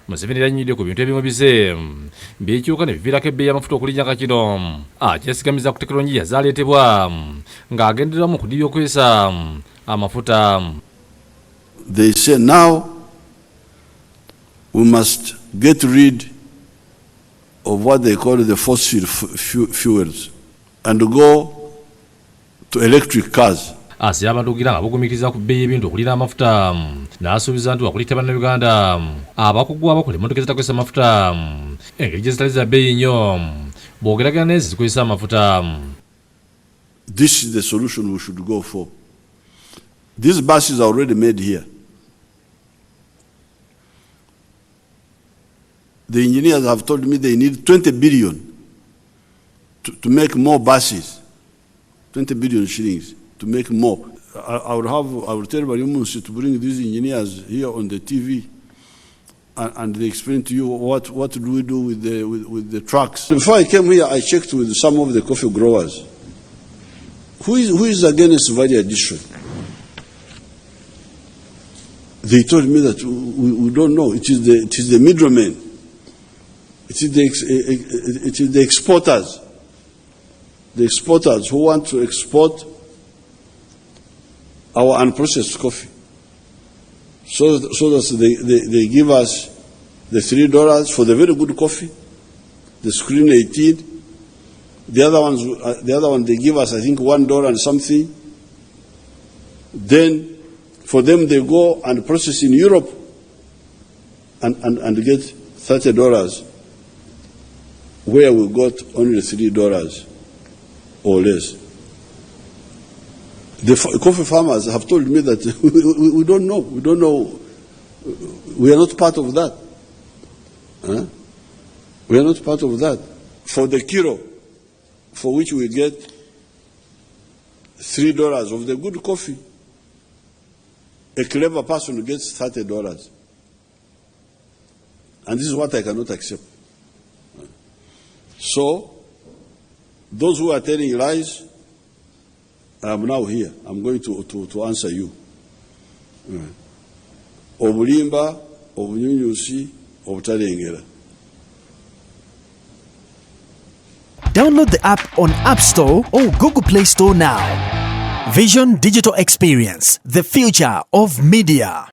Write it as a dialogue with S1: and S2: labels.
S1: Museveni yanyidde ku bintu ebimu bize byekyuka ne biviirako ebbeeyi y'amafuta okulinnya kino akyesigamiza ku tekinologiya zaaleetebwa ng'agendereramu kudibya okukozesa amafuta.
S2: They say now we must get rid of what they call the fossil fuels and go to electric cars.
S1: Asira abantu okugira nga bagumikiriza ku bbeeyi y'ebintu okulina amafuta n'asuubiza nti wakulita bannayuganda abakugu abakola emmotoka ezitakozesa mafuta engeri gye zitali za bbeeyi nnyo boogeragana n'ezi zikozesa amafuta.
S2: This is the solution we should go for. These buses are already made here. The engineers have told me they need 20 billion to make more buses. 20 billion shillings to make more. I would tell Barimunsi to bring these engineers here on the TV and they explain to you what do we do with the trucks. Before I came here, I checked with some of the coffee growers. Who is against value addition? They told me that we don't know. It is the middlemen. It is the exporters. The exporters who want to export our unprocessed coffee. So that they give us the $3 for the very good coffee, the screen 18. The other one they give us, I think, $1 and something. Then for them they go and process in Europe and get $30, where we got only $3 or less. The coffee farmers have told me that we don't know. We don't know. We are not part of that. Huh? We are not part of that. For the kilo, for which we get $3 of the good coffee, a clever person gets $30. And this is what I cannot accept. So, those who are telling lies, I am now here. I'm going to answer you. Obulimba, obunyunyusi, obutalengera.
S3: Download the app on App Store or Google Play Store now. Vision Digital Experience, the future of media.